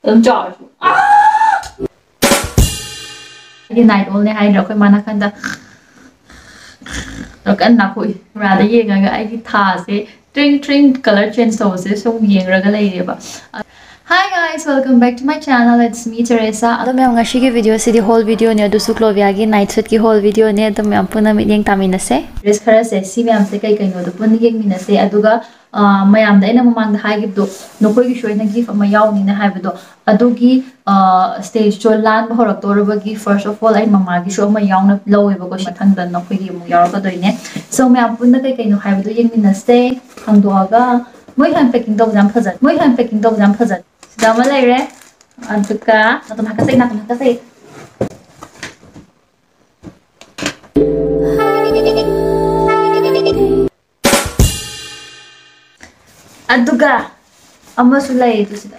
Don't charge. Night only I know mana kanda. Look and napui. Rather young I tase. Drink color change so young regular. Hi guys, welcome back to my channel. It's me Teresa. Ado मैं अंगाशी के video से दी whole video ने दूसरी Clovia की night suit की whole video ने तो मैं अपना meeting तामीन से dress खरा से सी मैं हमसे कई नो तो पुन्नी एक मीन से अदुगा मैं आम दाई ना ममांग हाई गिफ्ट दो नोकोई की शोई ना गिफ्ट मैं याव नी ना हाई बदो अदुगी stage जो लान बहरक तो रबा की first of all I mama की शो मैं याव ना low है बको शिथंग दन नोकोई की मु याव का तो इन्हें so मैं अपना कई नो हाई बदो एक मीन से हम दो आगा मैं hand packing दो जाम फजर Dama laire, antuka, natum hakasay. Antuka, amasu laire tu sida.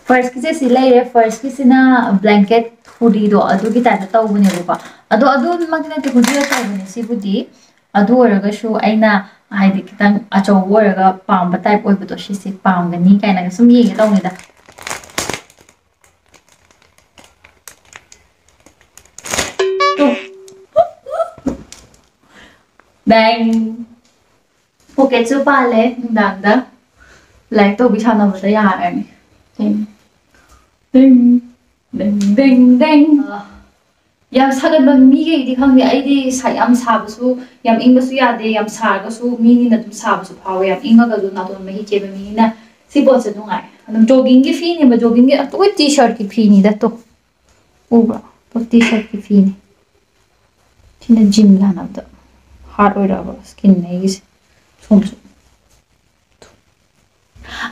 First kisi si laire, first kisi na blanket hoodie do, adu kita ada tahu punya lupa. Adu makna tu hoodie tahu punya si hoodie. Adu orang kasih aina Hai kita aco warga pam batai poi betul sih pam gani kayak naga sumi gitu tahu nggak? Tuh, bang, pocket super le, nanda, like tuh bisa nama betul ya ini, ding. Yang sangat bermigay di kami ay di sayam sabasu, yang ingbasu ya de, yang sargasu mini na tum sabasu pawe, yang ingagalu na tum mahicye mini na si bot sa dungay. Anong jogging ki fini ba jogging ki ato t-shirt ki fini da to. Uba, to t-shirt ki fini. Tina gym la na to. Hard oil ba skin na is sumsu.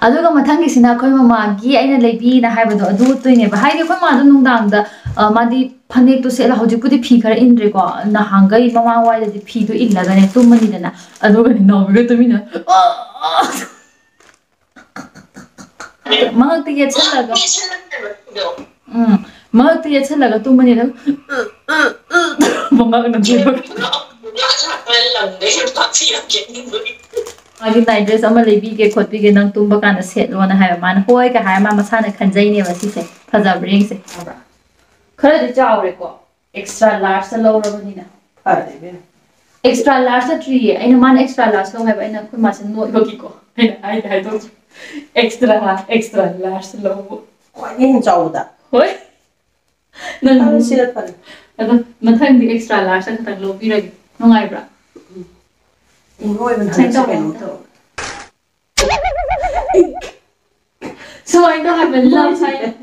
Aduga mathang kisina khoi mama gi aina lebi na haibado adu tuine ba haide khoi ma du nungdang da madi phane to sela hoji pudi phi khara indre ko na hangai mama wai da phi do illa ga ne tumani dana aduga ni no ga tumina ma ti ye chalaga ma ti ye chalaga tumani da mama na ji Agi night dress ama lebi ke khotpi ke nang tumba kana set lo na hai man hoi ka hai ma masana khanjai ne ba si se phaja bring se khara de chaw re ko extra large sa lo ro ni na extra large sa 3 ai na man extra large lo hai ba ina khoi ma se no lo ki ko ai to extra large lo ko ni chaw da hoi nan si da pa ada mathang di extra large sa tang lo pi ra no ngai bra So I don't have a love sign.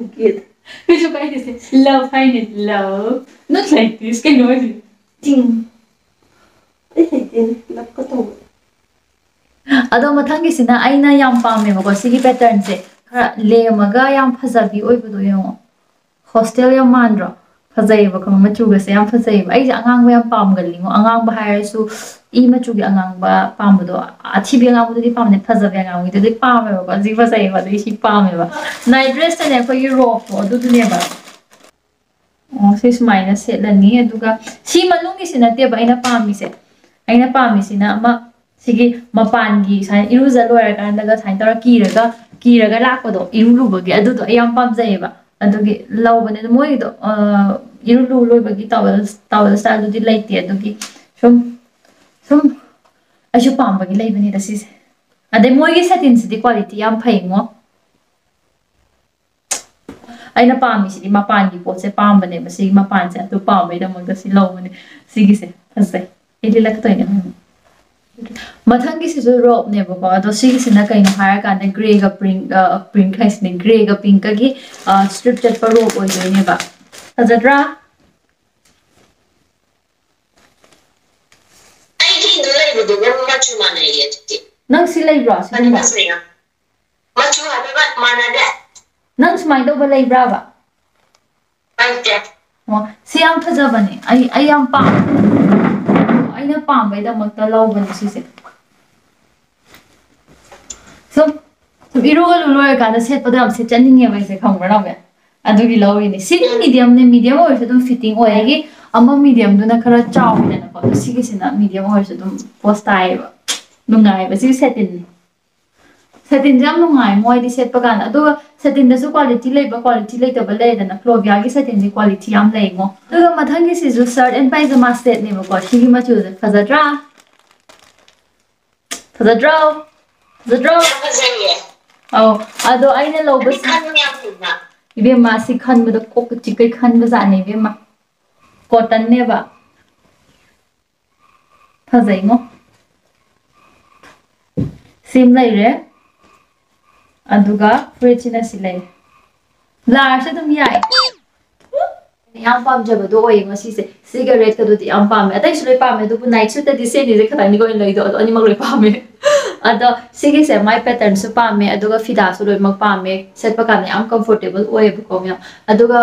Which you guys say love sign love. Not like this. Can you see? Ding. Ado mathangi sina aina yam pame mo ko sigi pattern se le maga yam phasabi oi budo yo hostel yam mandro phasai ba kama machuga se yam phasai ba ai angang ba yam pam gali mo angang ba hair su I machugi angang ba pam budo athi bi angang budo di pam ne phasabi angang budo di pam ba ji phasai ba di si pam ba night dress ne ko Europe do du ne ba oh sis minus set la ni aduga si malungi sinate ba ina pam mi sina ma Sige mapangi sai iruza loira kan daga sai tora kiraga lakpado irulubagi adudo ayam pamjai ba adugi lawbane moi do irulu loibagi tawal style do laite adugi sum asu pambagi laibani da sis ade moi gi settings di quality yam phaingo aina pami si mapangi potse pambane ba si mapan se adu pambai da mangda si lawbane sigi se phasai ili lakto ine Mathangi si robe ne bako ado sigi sina kaino hire ka na gray ga print kais ne gray ga pink ka gi strip chat pa robe oi ne ba Azadra I did the label the much money yet. Nang silay bra si ba Much mana da Nang smai do ba lay bra ba Right mo si am phaja bane ai am pa aina pam bai da makta law bani si se so iroga lu loya ka da set pa da se chaning ye bai se khang ra na me adu gi law ni si medium or se dum fitting oi gi ama medium du na khara chaw ni na ko si gi se na medium or se dum post ai ba nungai ba si set in satin jam nungai moi di set pagan aduga satin da su quality leitaba leidana Clovia gi satin di quality am leimo aduga mathang gi si ju shirt and pajama set ne ko sigi machu je fazadra oh ado aina lobas ibe ma si khan bada kok chikai khan ba jane be ma cotton ne ba fazai ngo sim lai re aduga fridge silai large dum yai yam pam jaba do oi ngasi se cigarette ka do ti yam pam atai sulai pam do bu night suit di se ni je khatani go loi do ani mag loi pam ado sigi se my pattern su pam aduga fida su loi mag pam set pa kan yam comfortable oi bu ko ya aduga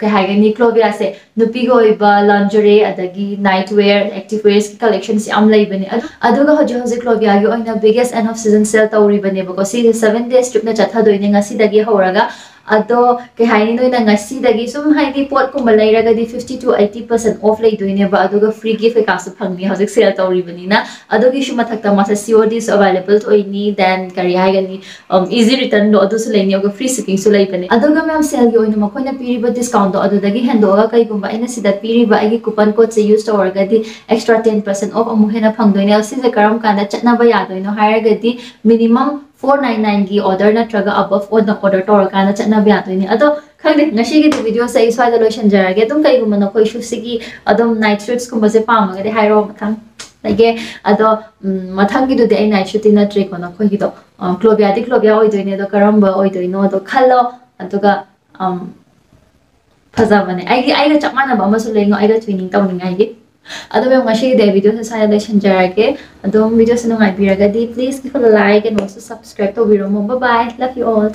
ka ha ga ni Clovia se nupi go iba lingerie adagi nightwear activewear collections yam lai bani aduga hoje Clovia gi oina biggest end of season sale tawri bani bu ko si 7 days trip na chatha do ni ngasi dagi horaga ado ke haini noina ngasi dagi sum haini pot ko malai raga di 50 to 80% off lay doine ba aduga free gift ka su phangni hojik sale tawri bani na adugi shuma thakta masa COD is available to ini then kari hai gani easy return do adu su laini oga free shipping su lai bani aduga mem sale gi oina makoina piri ba discount do adu dagi hendo ga kai gumba ina sida piri ba agi coupon code se use to orga di extra 10% off amu hena phangdoine asi je karam kanda chatna ba ya doino hire ga di minimum 499 gi order na traga above order to orga na chatna ba ya doine ado khangde ngasi gi video sai swai da lotion jarage tum kai gumma no koi shu sigi adom night shirts kumba se pama ga de hairo mathang like ado mathang gi do de night shoot na trick ona koi gi do Clovia oi doine do karamba oi doino do khallo aduga phajabane ai ga chapmana ba masu lengo ai ga twinning tawningai gi ado me ngasi de video se sai lotion jarage adom video se no ngai biraga di please give a like and also subscribe to biro mo bye bye love you all